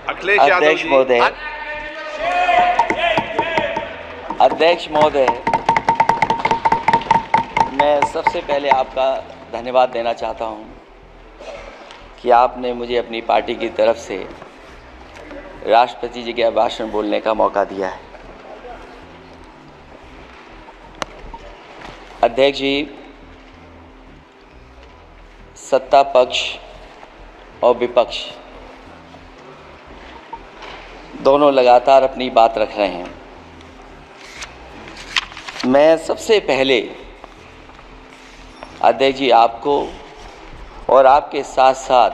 अखिलेश यादव जी। अध्यक्ष महोदय, मैं सबसे पहले आपका धन्यवाद देना चाहता हूं कि आपने मुझे अपनी पार्टी की तरफ से राष्ट्रपति जी के भाषण बोलने का मौका दिया है। अध्यक्ष जी, सत्ता पक्ष और विपक्ष दोनों लगातार अपनी बात रख रहे हैं। मैं सबसे पहले अध्यक्ष जी आपको और आपके साथ साथ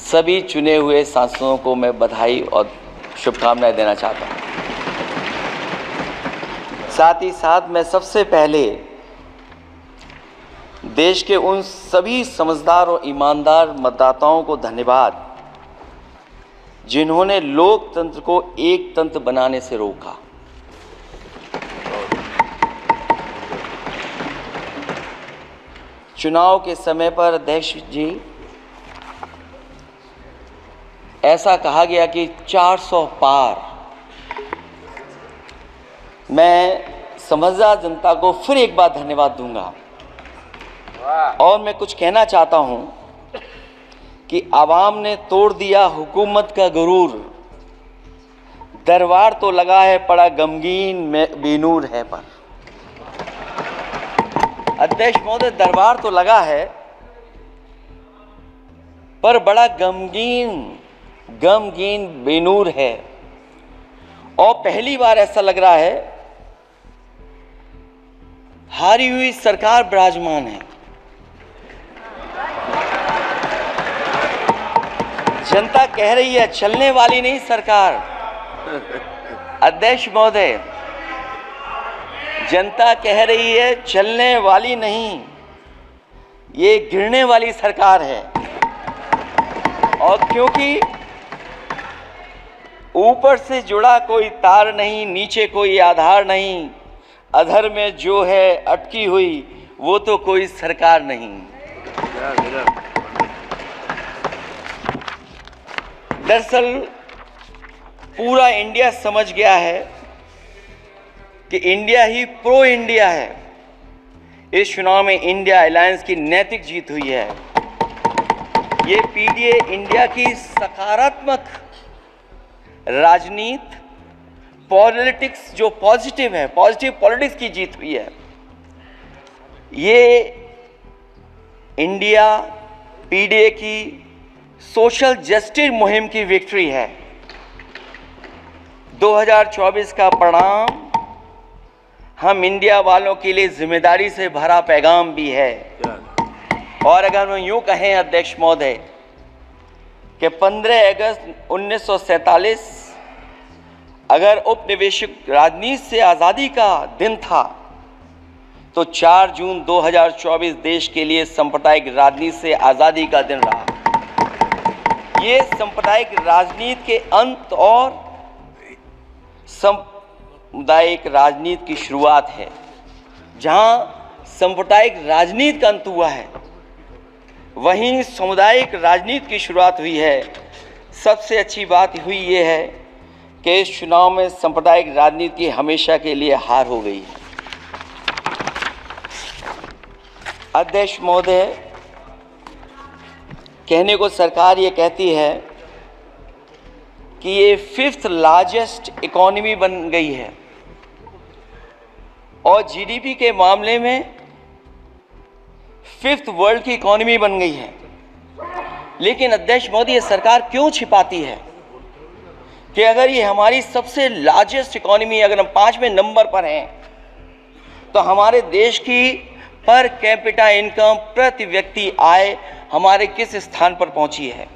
सभी चुने हुए सांसदों को मैं बधाई और शुभकामनाएं देना चाहता हूं। साथ ही साथ मैं सबसे पहले देश के उन सभी समझदार और ईमानदार मतदाताओं को धन्यवाद जिन्होंने लोकतंत्र को एक तंत्र बनाने से रोका। चुनाव के समय पर अध्यक्ष जी ऐसा कहा गया कि 400 पार। मैं समझदार जनता को फिर एक बार धन्यवाद दूंगा और मैं कुछ कहना चाहता हूं कि आवाम ने तोड़ दिया हुकूमत का गुरूर, दरबार तो लगा है पड़ा गमगीन में बेनूर है पर। अध्यक्ष महोदय, दरबार तो लगा है पर बड़ा गमगीन बेनूर है। और पहली बार ऐसा लग रहा है हारी हुई सरकार विराजमान है। जनता कह रही है चलने वाली नहीं सरकार। अध्यक्ष महोदय, जनता कह रही है चलने वाली नहीं, ये गिरने वाली सरकार है। और क्योंकि ऊपर से जुड़ा कोई तार नहीं, नीचे कोई आधार नहीं, अधर में जो है अटकी हुई वो तो कोई सरकार नहीं। दरअसल पूरा इंडिया समझ गया है कि इंडिया ही प्रो इंडिया है। इस चुनाव में इंडिया अलायंस की नैतिक जीत हुई है। ये पीडीए इंडिया की सकारात्मक राजनीति, पॉलिटिक्स जो पॉजिटिव है, पॉजिटिव पॉलिटिक्स की जीत हुई है। ये इंडिया पीडीए की सोशल जस्टिस मुहिम की विक्ट्री है। 2024 का परिणाम हम इंडिया वालों के लिए जिम्मेदारी से भरा पैगाम भी है। और अगर हम यूं कहें अध्यक्ष महोदय कि 15 अगस्त 1947 अगर उपनिवेशिक राजनीति से आज़ादी का दिन था तो 4 जून 2024 देश के लिए सांप्रदायिक राजनीति से आज़ादी का दिन रहा। ये सांप्रदायिक राजनीति के अंत और सामुदायिक राजनीति की शुरुआत है। जहां सांप्रदायिक राजनीति का अंत हुआ है वहीं सामुदायिक राजनीति की शुरुआत हुई है। सबसे अच्छी बात हुई ये है कि इस चुनाव में सांप्रदायिक राजनीति हमेशा के लिए हार हो गई है। अध्यक्ष महोदय, कहने को सरकार ये कहती है कि ये 5th लार्जेस्ट इकोनॉमी बन गई है और जीडीपी के मामले में 5th वर्ल्ड की इकोनॉमी बन गई है। लेकिन अध्यक्ष मोदी, ये सरकार क्यों छिपाती है कि अगर ये हमारी सबसे लार्जेस्ट इकोनॉमी, अगर हम 5वें नंबर पर हैं तो हमारे देश की पर कैपिटा इनकम, प्रति व्यक्ति आय हमारे किस स्थान पर पहुंची है।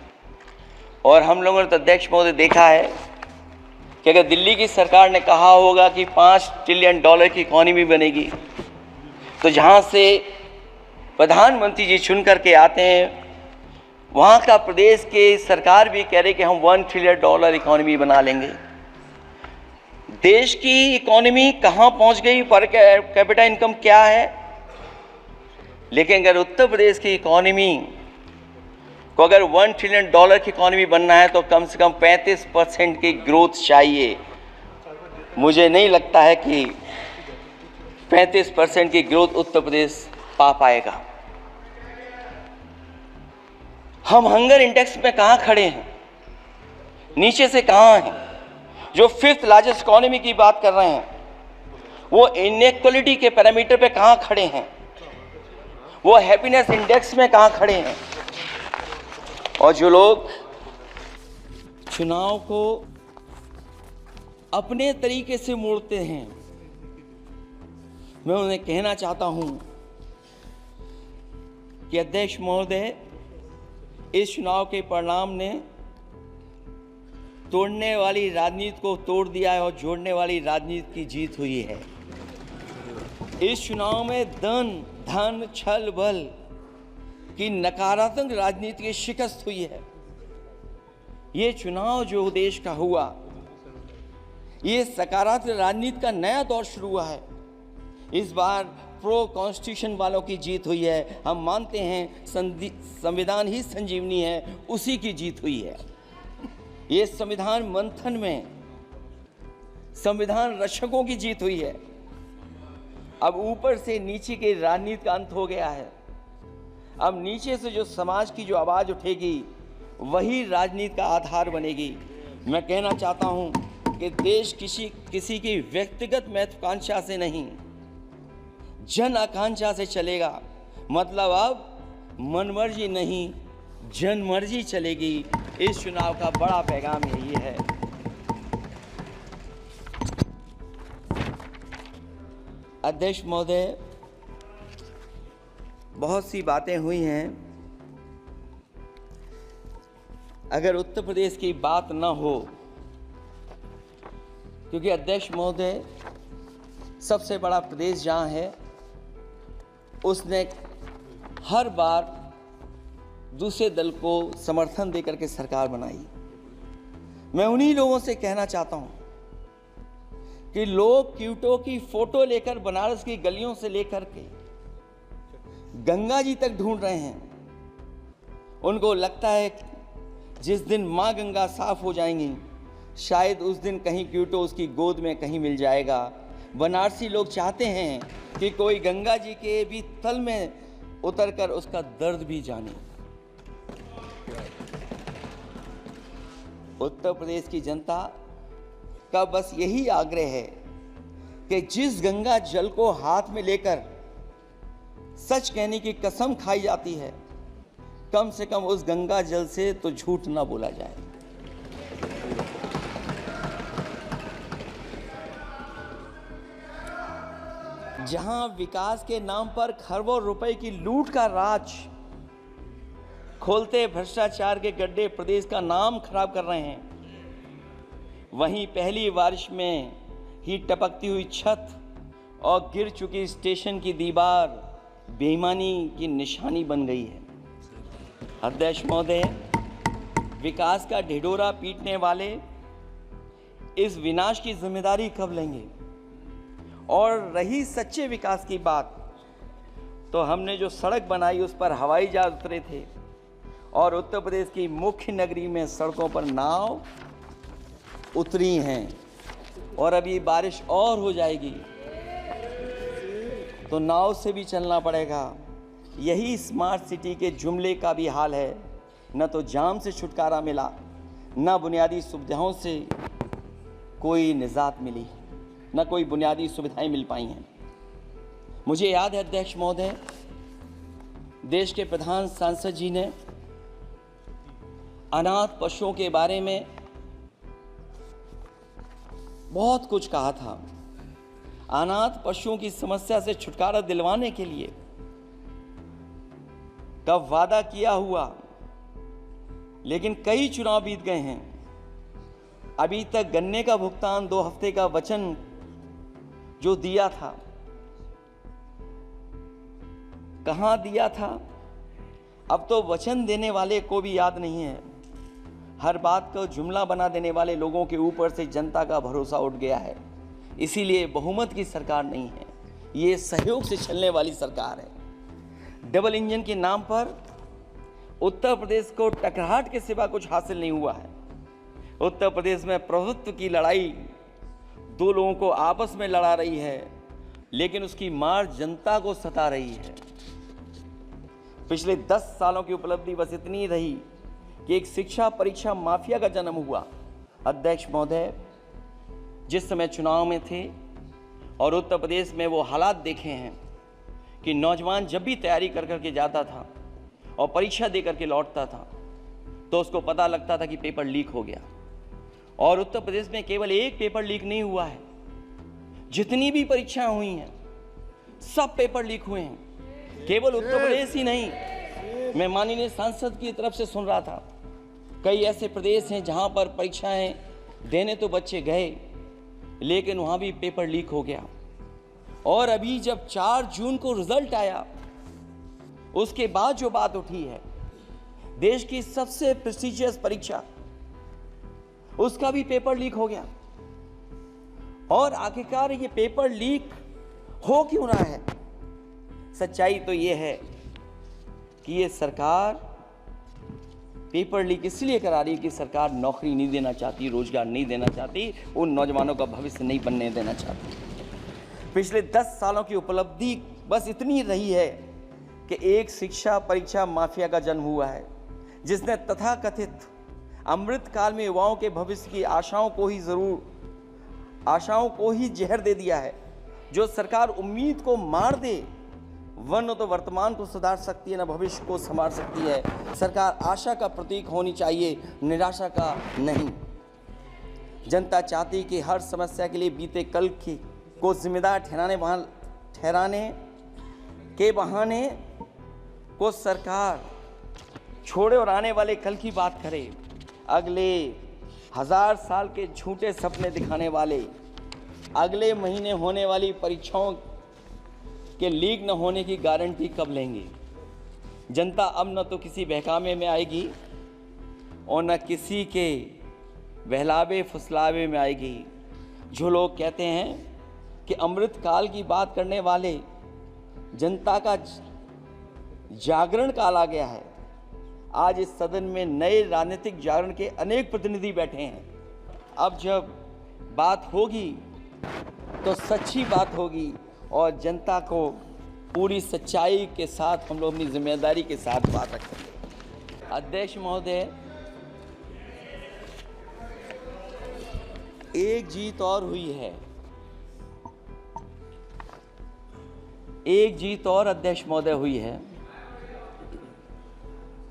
और हम लोगों ने तो अध्यक्ष महोदय देखा है कि अगर दिल्ली की सरकार ने कहा होगा कि $5 ट्रिलियन की इकोनॉमी बनेगी, तो जहां से प्रधानमंत्री जी चुन करके आते हैं वहाँ का प्रदेश के सरकार भी कह रहे कि हम $1 ट्रिलियन इकोनॉमी बना लेंगे। देश की इकोनॉमी कहाँ पहुँच गई, पर कैपिटा इनकम क्या है। लेकिन अगर उत्तर प्रदेश की इकोनॉमी को अगर $1 ट्रिलियन की इकॉनमी बनना है तो कम से कम 35% की ग्रोथ चाहिए। मुझे नहीं लगता है कि 35% की ग्रोथ उत्तर प्रदेश पा पाएगा। हम हंगर इंडेक्स में कहां खड़े हैं, नीचे से कहां हैं। जो 5th लार्जेस्ट इकोनॉमी की बात कर रहे हैं वो इनइक्वालिटी के पैरामीटर पे कहां खड़े हैं, वो हैप्पीनेस इंडेक्स में कहां खड़े हैं। और जो लोग चुनाव को अपने तरीके से मोड़ते हैं, मैं उन्हें कहना चाहता हूं कि अध्यक्ष महोदय, इस चुनाव के परिणाम ने तोड़ने वाली राजनीति को तोड़ दिया है और जोड़ने वाली राजनीति की जीत हुई है। इस चुनाव में धन छल बल की नकारात्मक राजनीति की शिकस्त हुई है। ये चुनाव जो देश का हुआ, ये सकारात्मक राजनीति का नया दौर शुरू हुआ है। इस बार प्रो कॉन्स्टिट्यूशन वालों की जीत हुई है। हम मानते हैं संविधान ही संजीवनी है, उसी की जीत हुई है। ये संविधान मंथन में संविधान रक्षकों की जीत हुई है। अब ऊपर से नीचे की राजनीति का अंत हो गया है। अब नीचे से जो समाज की जो आवाज उठेगी वही राजनीति का आधार बनेगी। मैं कहना चाहता हूं कि देश किसी की व्यक्तिगत महत्वाकांक्षा से नहीं, जन आकांक्षा से चलेगा। मतलब अब मनमर्जी नहीं, जनमर्जी चलेगी। इस चुनाव का बड़ा पैगाम यही है। अध्यक्ष महोदय, बहुत सी बातें हुई हैं। अगर उत्तर प्रदेश की बात न हो, क्योंकि अध्यक्ष महोदय सबसे बड़ा प्रदेश जहां है, उसने हर बार दूसरे दल को समर्थन देकर के सरकार बनाई। मैं उन्हीं लोगों से कहना चाहता हूं कि लोग क्यूटो की फोटो लेकर बनारस की गलियों से लेकर के गंगा जी तक ढूंढ रहे हैं। उनको लगता है जिस दिन मां गंगा साफ हो जाएंगी, शायद उस दिन कहीं क्यूटो उसकी गोद में कहीं मिल जाएगा। बनारसी लोग चाहते हैं कि कोई गंगा जी के भी तल में उतरकर उसका दर्द भी जाने। उत्तर प्रदेश की जनता का बस यही आग्रह है कि जिस गंगा जल को हाथ में लेकर सच कहने की कसम खाई जाती है, कम से कम उस गंगा जल से तो झूठ ना बोला जाए। जहां विकास के नाम पर खरबों रुपए की लूट का राज खोलते भ्रष्टाचार के गड्ढे प्रदेश का नाम खराब कर रहे हैं, वहीं पहली बारिश में ही टपकती हुई छत और गिर चुकी स्टेशन की दीवार बेईमानी की निशानी बन गई है। अध्यक्ष महोदय, विकास का ढिढोरा पीटने वाले इस विनाश की जिम्मेदारी कब लेंगे? और रही सच्चे विकास की बात, तो हमने जो सड़क बनाई उस पर हवाई जहाज उतरे थे और उत्तर प्रदेश की मुख्य नगरी में सड़कों पर नाव उतरी हैं। और अभी बारिश और हो जाएगी तो नाव से भी चलना पड़ेगा। यही स्मार्ट सिटी के जुमले का भी हाल है। न तो जाम से छुटकारा मिला, न बुनियादी सुविधाओं से कोई निजात मिली, न कोई बुनियादी सुविधाएं मिल पाई हैं। मुझे याद है अध्यक्ष महोदय, देश के प्रधान सांसद जी ने अनाथ पशुओं के बारे में बहुत कुछ कहा था। अनाथ पशुओं की समस्या से छुटकारा दिलवाने के लिए का वादा किया हुआ, लेकिन कई चुनाव बीत गए हैं, अभी तक गन्ने का भुगतान 2 हफ्ते का वचन जो दिया था, कहां दिया था? अब तो वचन देने वाले को भी याद नहीं है। हर बात को जुमला बना देने वाले लोगों के ऊपर से जनता का भरोसा उठ गया है। इसीलिए बहुमत की सरकार नहीं है, ये सहयोग से चलने वाली सरकार है। डबल इंजन के नाम पर उत्तर प्रदेश को टकराहट के सिवा कुछ हासिल नहीं हुआ है। उत्तर प्रदेश में प्रभुत्व की लड़ाई दो लोगों को आपस में लड़ा रही है, लेकिन उसकी मार जनता को सता रही है। पिछले 10 सालों की उपलब्धि बस इतनी रही कि एक शिक्षा परीक्षा माफिया का जन्म हुआ। अध्यक्ष महोदय, जिस समय चुनाव में थे और उत्तर प्रदेश में वो हालात देखे हैं कि नौजवान जब भी तैयारी कर करके जाता था और परीक्षा दे करके लौटता था तो उसको पता लगता था कि पेपर लीक हो गया। और उत्तर प्रदेश में केवल एक पेपर लीक नहीं हुआ है, जितनी भी परीक्षाएं हुई हैं सब पेपर लीक हुए हैं। केवल उत्तर प्रदेश ही नहीं, मैं माननीय सांसद की तरफ से सुन रहा था, कई ऐसे प्रदेश हैं जहां पर परीक्षाएं देने तो बच्चे गए लेकिन वहां भी पेपर लीक हो गया। और अभी जब 4 जून को रिजल्ट आया, उसके बाद जो बात उठी है, देश की सबसे प्रेस्टिजियस परीक्षा, उसका भी पेपर लीक हो गया। और आखिरकार ये पेपर लीक हो क्यों रहा है? सच्चाई तो ये है कि ये सरकार पेपर लीक इसलिए करा रही है कि सरकार नौकरी नहीं देना चाहती, रोजगार नहीं देना चाहती, उन नौजवानों का भविष्य नहीं बनने देना चाहती। पिछले 10 सालों की उपलब्धि बस इतनी रही है कि एक शिक्षा परीक्षा माफिया का जन्म हुआ है, जिसने तथाकथित अमृत काल में युवाओं के भविष्य की आशाओं को ही जहर दे दिया है। जो सरकार उम्मीद को मार दे, वरना तो वर्तमान को सुधार सकती है, न भविष्य को संभाल सकती है। सरकार आशा का प्रतीक होनी चाहिए, निराशा का नहीं। जनता चाहती कि हर समस्या के लिए बीते कल को जिम्मेदार ठहराने के बहाने को सरकार छोड़े और आने वाले कल की बात करे। अगले 1000 साल के झूठे सपने दिखाने वाले अगले महीने होने वाली परीक्षाओं के लीक न होने की गारंटी कब लेंगे? जनता अब न तो किसी बहकावे में आएगी और न किसी के बहलावे फुसलावे में आएगी। जो लोग कहते हैं कि अमृत काल की बात करने वाले, जनता का जागरण काल आ गया है। आज इस सदन में नए राजनीतिक जागरण के अनेक प्रतिनिधि बैठे हैं। अब जब बात होगी तो सच्ची बात होगी और जनता को पूरी सच्चाई के साथ हम लोग अपनी जिम्मेदारी के साथ बात रखेंगे। अध्यक्ष महोदय, एक जीत और हुई है, एक जीत और अध्यक्ष महोदय हुई है।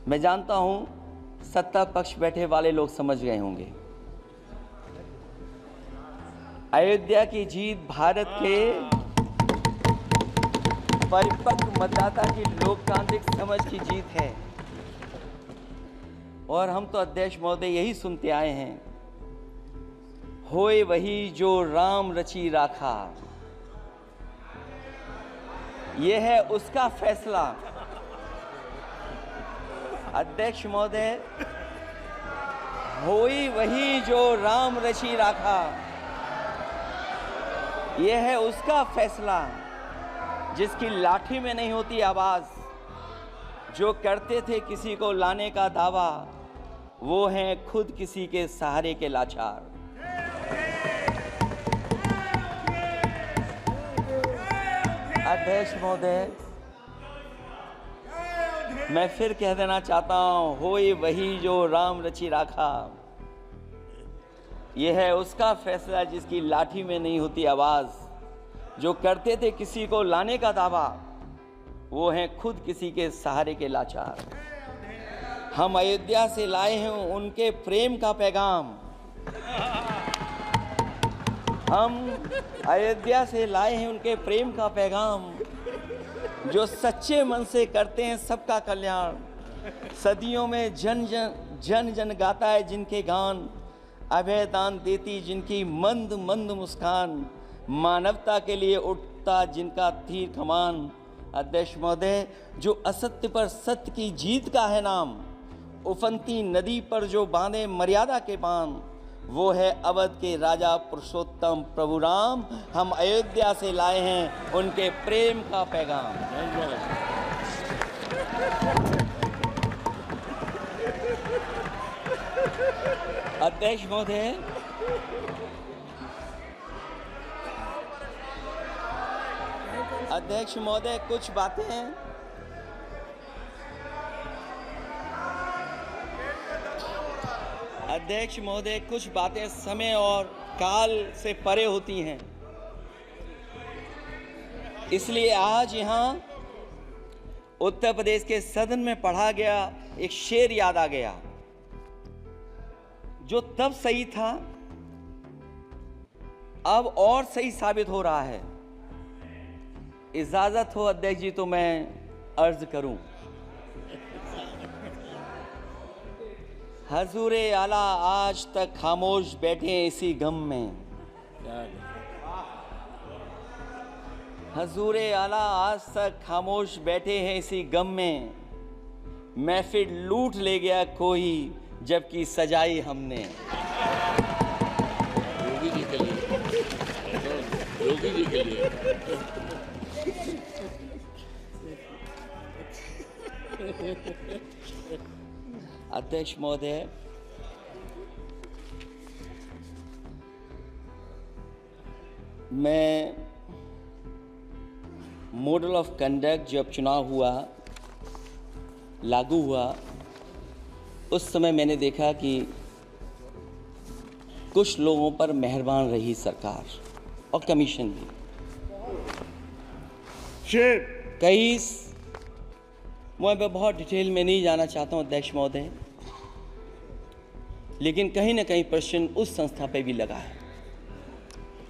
मैं जानता हूं सत्ता पक्ष बैठे वाले लोग समझ गए होंगे। अयोध्या की जीत भारत के परिपक्व मतदाता की लोकतांत्रिक समझ की जीत है। और हम तो अध्यक्ष महोदय यही सुनते आए हैं, होए वही जो राम रची राखा, यह है उसका फैसला। अध्यक्ष महोदय, होई वही जो राम रची राखा, यह है उसका फैसला, जिसकी लाठी में नहीं होती आवाज। जो करते थे किसी को लाने का दावा, वो हैं खुद किसी के सहारे के लाचार। अध्यक्ष महोदय, मैं फिर कह देना चाहता हूं, होए वही जो राम रची राखा, यह है उसका फैसला जिसकी लाठी में नहीं होती आवाज। जो करते थे किसी को लाने का दावा, वो हैं खुद किसी के सहारे के लाचार। हम अयोध्या से लाए हैं उनके प्रेम का पैगाम, हम अयोध्या से लाए हैं उनके प्रेम का पैगाम, जो सच्चे मन से करते हैं सबका कल्याण। सदियों में जन जन गाता है जिनके गान, अभय दान देती जिनकी मंद मंद मुस्कान, मानवता के लिए उठता जिनका तीर कमान। अध्यक्ष महोदय, जो असत्य पर सत्य की जीत का है नाम, उफनती नदी पर जो बांधे मर्यादा के बांध, वो है अवध के राजा पुरुषोत्तम प्रभु राम। हम अयोध्या से लाए हैं उनके प्रेम का पैगाम। अध्यक्ष महोदय, अध्यक्ष महोदय, कुछ बातें समय और काल से परे होती हैं। इसलिए आज यहाँ उत्तर प्रदेश के सदन में पढ़ा गया एक शेर याद आ गया, जो तब सही था, अब और सही साबित हो रहा है। इजाजत हो अध्यक्ष जी तो मैं अर्ज करूं। हजूरे आला आज तक खामोश बैठे इसी गम में, हजूरे आला आज तक खामोश बैठे हैं इसी गम में, महफिल लूट ले गया कोई जबकि सजाई हमने। योगी जी के लिए, योगी जी के लिए। अध्यक्ष महोदय, मैं मॉडल ऑफ कंडक्ट जब चुनाव हुआ, लागू हुआ, उस समय मैंने देखा कि कुछ लोगों पर मेहरबान रही सरकार और कमीशन भी। कई मैं बहुत डिटेल में नहीं जाना चाहता हूं अध्यक्ष महोदय, लेकिन कहीं ना कहीं प्रश्न उस संस्था पे भी लगा है,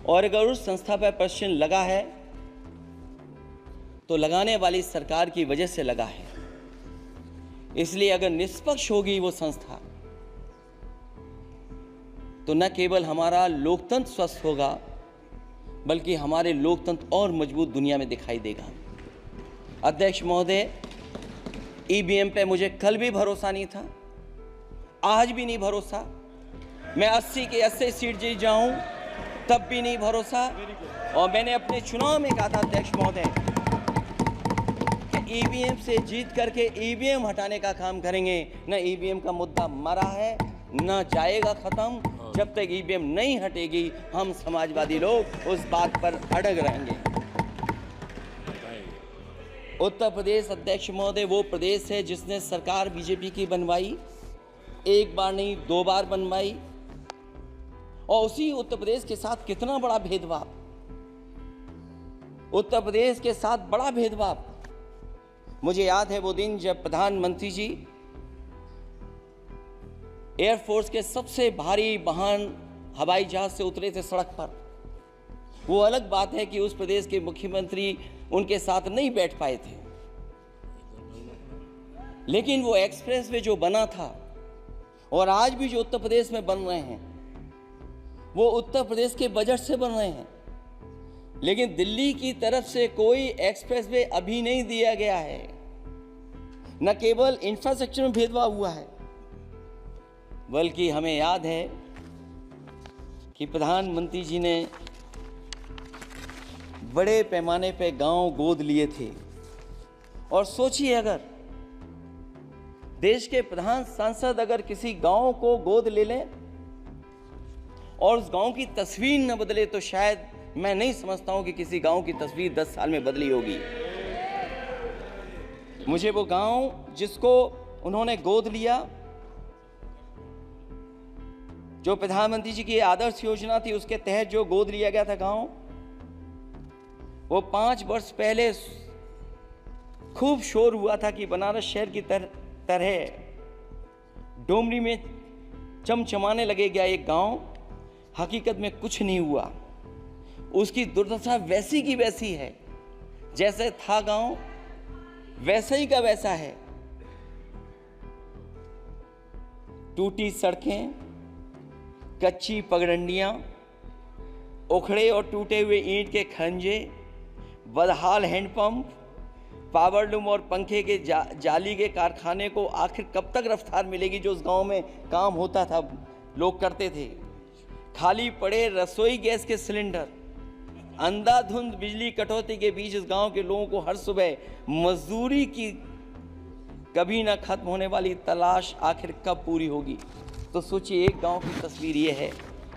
और अगर उस संस्था पर प्रश्न लगा है तो लगाने वाली सरकार की वजह से लगा है। इसलिए अगर निष्पक्ष होगी वो संस्था तो न केवल हमारा लोकतंत्र स्वस्थ होगा, बल्कि हमारे लोकतंत्र और मजबूत दुनिया में दिखाई देगा। अध्यक्ष महोदय, ईवीएम पे मुझे कल भी भरोसा नहीं था, आज भी नहीं भरोसा। मैं 80 के 80 सीट जीत जाऊं तब भी नहीं भरोसा। और मैंने अपने चुनाव में कहा था अध्यक्ष महोदय कि ईवीएम से जीत करके ईवीएम हटाने का काम करेंगे। न ईवीएम का मुद्दा मरा है, न जाएगा खत्म। जब तक ईवीएम नहीं हटेगी हम समाजवादी लोग उस बात पर अड़ग रहेंगे। उत्तर प्रदेश अध्यक्ष महोदय वो प्रदेश है जिसने सरकार बीजेपी की बनवाई, एक बार नहीं 2 बार बनवाई, और उसी उत्तर प्रदेश के साथ कितना बड़ा भेदभाव, उत्तर प्रदेश के साथ बड़ा भेदभाव। मुझे याद है वो दिन जब प्रधानमंत्री जी एयरफोर्स के सबसे भारी वाहन हवाई जहाज से उतरे थे सड़क पर। वो अलग बात है कि उस प्रदेश के मुख्यमंत्री उनके साथ नहीं बैठ पाए थे, लेकिन वो एक्सप्रेसवे जो बना था और आज भी जो उत्तर प्रदेश में बन रहे हैं वो उत्तर प्रदेश के बजट से बन रहे हैं। लेकिन दिल्ली की तरफ से कोई एक्सप्रेसवे अभी नहीं दिया गया है। न केवल इंफ्रास्ट्रक्चर में भेदभाव हुआ है, बल्कि हमें याद है कि प्रधानमंत्री जी ने बड़े पैमाने पे गांव गोद लिए थे। और सोचिए, अगर देश के प्रधान सांसद अगर किसी गांव को गोद ले लें और उस गांव की तस्वीर न बदले, तो शायद मैं नहीं समझता हूं कि किसी गांव की तस्वीर 10 साल में बदली होगी। मुझे वो गांव जिसको उन्होंने गोद लिया, जो प्रधानमंत्री जी की आदर्श योजना थी उसके तहत जो गोद लिया गया था गांव, वो 5 वर्ष पहले खूब शोर हुआ था कि बनारस शहर की तरह डोमरी में चमचमाने लगेगा एक गांव। हकीकत में कुछ नहीं हुआ। उसकी दुर्दशा वैसी की वैसी है, जैसे था गांव वैसा ही का वैसा है। टूटी सड़कें, कच्ची पगडंडियां, उखड़े और टूटे हुए ईंट के खंजे, बदहाल हैंडपंप, पावरलूम और पंखे के जाली के कारखाने को आखिर कब तक रफ्तार मिलेगी जो उस गांव में काम होता था, लोग करते थे। खाली पड़े रसोई गैस के सिलेंडर, अंधाधुंध बिजली कटौती के बीच इस गांव के लोगों को हर सुबह मजदूरी की कभी ना खत्म होने वाली तलाश आखिर कब पूरी होगी। तो सोचिए एक गांव की तस्वीर ये है,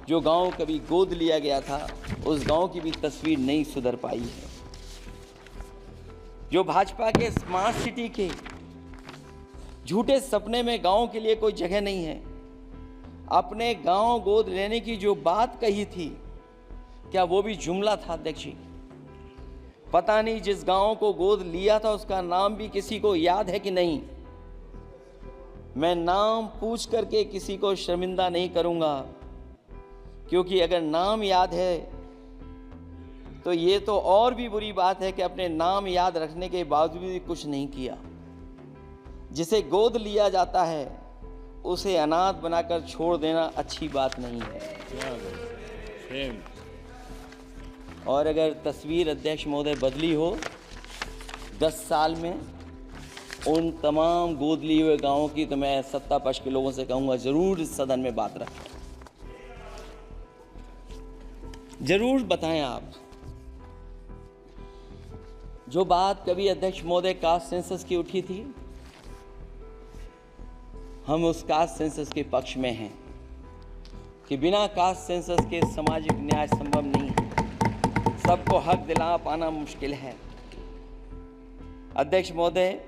जो गांव कभी गोद लिया गया था उस गांव की भी तस्वीर नहीं सुधर पाई है। जो भाजपा के स्मार्ट सिटी के झूठे सपने में गांव के लिए कोई जगह नहीं है। अपने गांव गोद लेने की जो बात कही थी, क्या वो भी जुमला था अध्यक्ष जी? पता नहीं जिस गांव को गोद लिया था उसका नाम भी किसी को याद है कि नहीं। मैं नाम पूछ करके किसी को शर्मिंदा नहीं करूंगा, क्योंकि अगर नाम याद है तो ये तो और भी बुरी बात है कि अपने नाम याद रखने के बावजूद भी कुछ नहीं किया। जिसे गोद लिया जाता है उसे अनाथ बनाकर छोड़ देना अच्छी बात नहीं है। और अगर तस्वीर अध्यक्ष महोदय बदली हो 10 साल में उन तमाम गोद लिए हुए गांवों की, तो मैं सत्ता पक्ष के लोगों से कहूंगा जरूर इस सदन में बात रखें, जरूर बताएं आप। जो बात कभी अध्यक्ष महोदय कास्ट सेंसस की उठी थी, हम उस कास्ट सेंसस के पक्ष में हैं कि बिना कास्ट सेंसस के सामाजिक न्याय संभव नहीं है। सबको हक दिला पाना मुश्किल है। अध्यक्ष महोदय,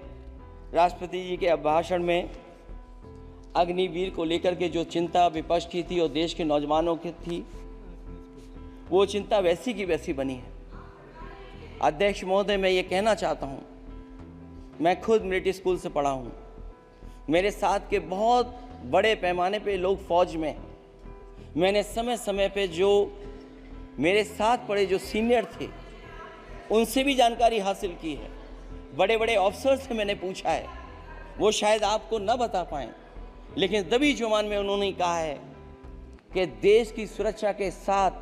राष्ट्रपति जी के अभिभाषण में अग्निवीर को लेकर के जो चिंता विपक्ष की थी और देश के नौजवानों की थी, वो चिंता वैसी की वैसी बनी है। अध्यक्ष महोदय, मैं ये कहना चाहता हूँ, मैं खुद मिलिट्री स्कूल से पढ़ा हूँ। मेरे साथ के बहुत बड़े पैमाने पे लोग फौज में हैं। मैंने समय समय पे जो मेरे साथ पढ़े जो सीनियर थे उनसे भी जानकारी हासिल की है। बड़े बड़े अफसर से मैंने पूछा है, वो शायद आपको न बता पाएँ, लेकिन दबी जुबान में उन्होंने कहा है कि देश की सुरक्षा के साथ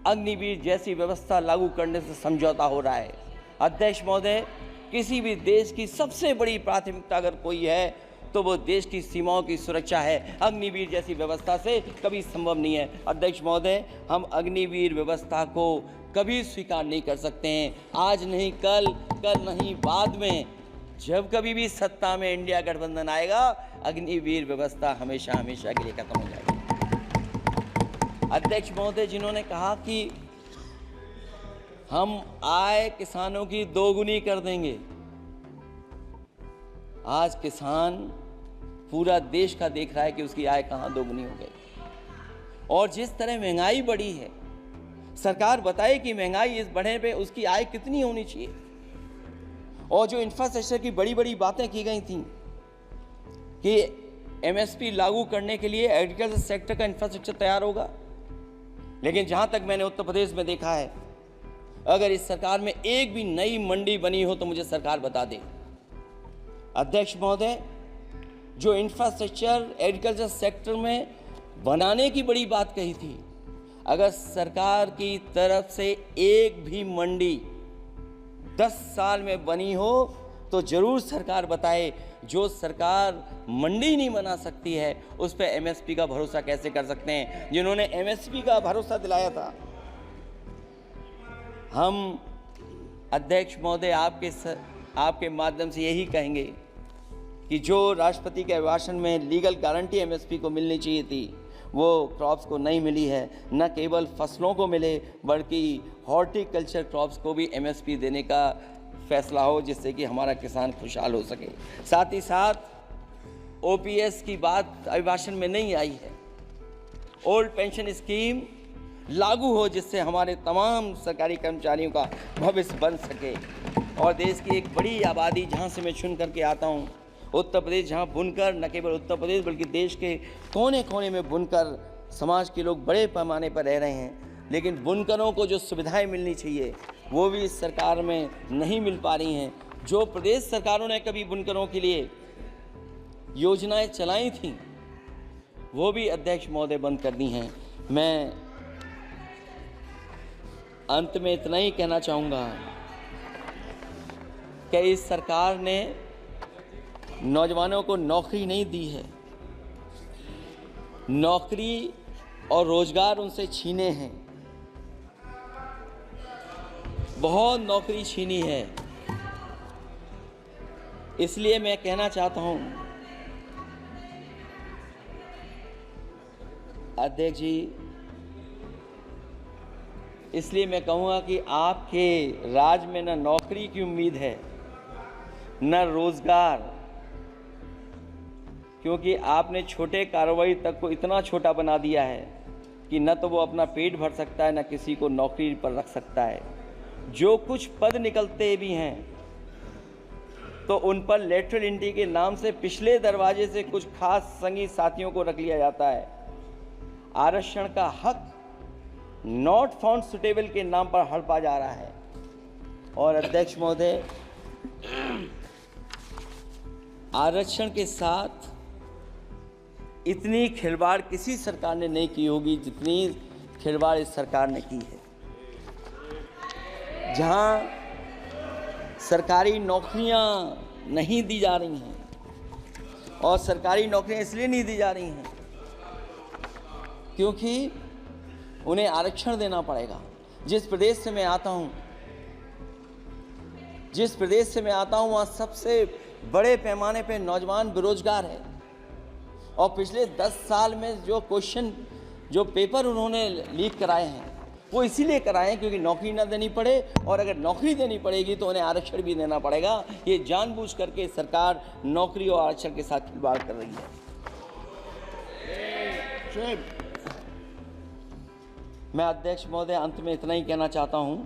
अग्निवीर जैसी व्यवस्था लागू करने से समझौता हो रहा है। अध्यक्ष महोदय, किसी भी देश की सबसे बड़ी प्राथमिकता अगर कोई है तो वो देश की सीमाओं की सुरक्षा है। अग्निवीर जैसी व्यवस्था से कभी संभव नहीं है। अध्यक्ष महोदय, हम अग्निवीर व्यवस्था को कभी स्वीकार नहीं कर सकते हैं। आज नहीं कल, कल नहीं बाद में, जब कभी भी सत्ता में इंडिया गठबंधन आएगा, अग्निवीर व्यवस्था हमेशा हमेशा के लिए खत्म हो जाएगी। अध्यक्ष महोदय, जिन्होंने कहा कि हम आय किसानों की दोगुनी कर देंगे, आज किसान पूरा देश का देख रहा है कि उसकी आय कहां दोगुनी हो गई। और जिस तरह महंगाई बढ़ी है, सरकार बताए कि महंगाई इस बढ़ने पे उसकी आय कितनी होनी चाहिए। और जो इंफ्रास्ट्रक्चर की बड़ी बड़ी बातें की गई थी कि एमएसपी लागू करने के लिए एग्रीकल्चर सेक्टर का इंफ्रास्ट्रक्चर तैयार होगा, लेकिन जहां तक मैंने उत्तर प्रदेश में देखा है, अगर इस सरकार में एक भी नई मंडी बनी हो तो मुझे सरकार बता दे। अध्यक्ष महोदय, जो इंफ्रास्ट्रक्चर एग्रीकल्चर सेक्टर में बनाने की बड़ी बात कही थी, अगर सरकार की तरफ से एक भी मंडी 10 साल में बनी हो तो जरूर सरकार बताए। जो सरकार मंडी नहीं बना सकती है उस पर एमएसपी का भरोसा कैसे कर सकते हैं? जिन्होंने एमएसपी का भरोसा दिलाया था, हम अध्यक्ष महोदय आपके माध्यम से यही कहेंगे कि जो राष्ट्रपति के अभिभाषण में लीगल गारंटी एमएसपी को मिलनी चाहिए थी, वो क्रॉप्स को नहीं मिली है। न केवल फसलों को मिले बल्कि हॉर्टिकल्चर क्रॉप्स को भी एमएसपी देने का फैसला हो, जिससे कि हमारा किसान खुशहाल हो सके। साथ ही साथ ओपीएस की बात अभिभाषण में नहीं आई है। ओल्ड पेंशन स्कीम लागू हो, जिससे हमारे तमाम सरकारी कर्मचारियों का भविष्य बन सके। और देश की एक बड़ी आबादी, जहाँ से मैं चुन करके आता हूँ, उत्तर प्रदेश, जहाँ बुनकर, न केवल उत्तर प्रदेश बल्कि देश के कोने कोने में बुनकर समाज के लोग बड़े पैमाने पर रह रहे हैं, लेकिन बुनकरों को जो सुविधाएं मिलनी चाहिए वो भी इस सरकार में नहीं मिल पा रही हैं। जो प्रदेश सरकारों ने कभी बुनकरों के लिए योजनाएं चलाई थीं, वो भी अध्यक्ष महोदय बंद कर दी हैं। मैं अंत में इतना ही कहना चाहूँगा कि इस सरकार ने नौजवानों को नौकरी नहीं दी है, नौकरी और रोजगार उनसे छीने हैं, बहुत नौकरी छीनी है। इसलिए मैं कहना चाहता हूं अध्यक्ष जी, इसलिए मैं कहूँगा कि आपके राज में न नौकरी की उम्मीद है न रोजगार, क्योंकि आपने छोटे कारोबारी तक को इतना छोटा बना दिया है कि न तो वो अपना पेट भर सकता है न किसी को नौकरी पर रख सकता है। जो कुछ पद निकलते भी हैं तो उन पर लेटरल एंट्री के नाम से पिछले दरवाजे से कुछ खास संगी साथियों को रख लिया जाता है। आरक्षण का हक नॉट फाउंड सुटेबल के नाम पर हड़पा जा रहा है। और अध्यक्ष महोदय, आरक्षण के साथ इतनी खिलवाड़ किसी सरकार ने नहीं की होगी जितनी खिलवाड़ इस सरकार ने की है। जहां सरकारी नौकरियां नहीं दी जा रही हैं, और सरकारी नौकरियां इसलिए नहीं दी जा रही हैं क्योंकि उन्हें आरक्षण देना पड़ेगा। जिस प्रदेश से मैं आता हूं वहाँ सबसे बड़े पैमाने पे नौजवान बेरोजगार है, और पिछले 10 साल में जो पेपर उन्होंने लीक कराए हैं वो इसीलिए कराए हैं क्योंकि नौकरी ना देनी पड़े, और अगर नौकरी देनी पड़ेगी तो उन्हें आरक्षण भी देना पड़ेगा। ये जानबूझ करके सरकार नौकरी और आरक्षण के साथ खिलवाड़ कर रही है। मैं अध्यक्ष महोदय अंत में इतना ही कहना चाहता हूं,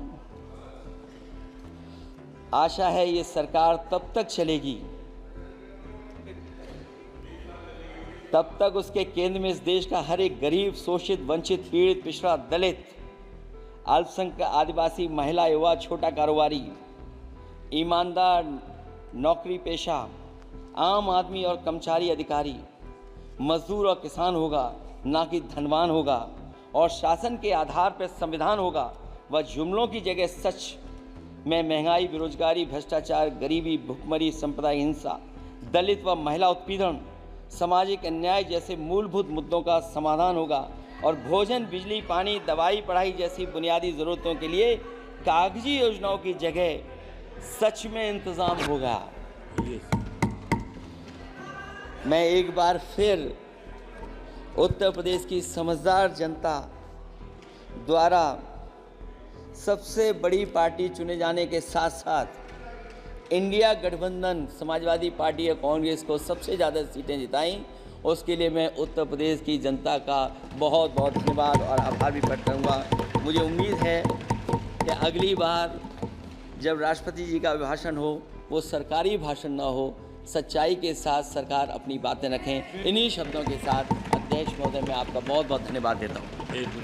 आशा है ये सरकार तब तक चलेगी तब तक उसके केंद्र में इस देश का हर एक गरीब, शोषित, वंचित, पीड़ित, पिछड़ा, दलित, अल्पसंख्यक, आदिवासी, महिला, युवा, छोटा कारोबारी, ईमानदार, नौकरी पेशा, आम आदमी और कर्मचारी अधिकारी, मजदूर और किसान होगा, ना कि धनवान होगा। और शासन के आधार पर संविधान होगा। वह जुमलों की जगह सच में महंगाई, बेरोजगारी, भ्रष्टाचार, गरीबी, भुखमरी, सांप्रदायिक हिंसा, दलित व महिला उत्पीड़न, सामाजिक अन्याय जैसे मूलभूत मुद्दों का समाधान होगा। और भोजन, बिजली, पानी, दवाई, पढ़ाई जैसी बुनियादी ज़रूरतों के लिए कागजी योजनाओं की जगह सच में इंतज़ाम होगा। मैं एक बार फिर उत्तर प्रदेश की समझदार जनता द्वारा सबसे बड़ी पार्टी चुने जाने के साथ साथ इंडिया गठबंधन समाजवादी पार्टी और कांग्रेस को सबसे ज़्यादा सीटें जिताई, उसके लिए मैं उत्तर प्रदेश की जनता का बहुत बहुत धन्यवाद और आभार भी प्रकट करूँगा। मुझे उम्मीद है कि अगली बार जब राष्ट्रपति जी का भाषण हो वो सरकारी भाषण ना हो, सच्चाई के साथ सरकार अपनी बातें रखें। इन्हीं शब्दों के साथ अध्यक्ष महोदय मैं आपका बहुत बहुत धन्यवाद देता हूँ।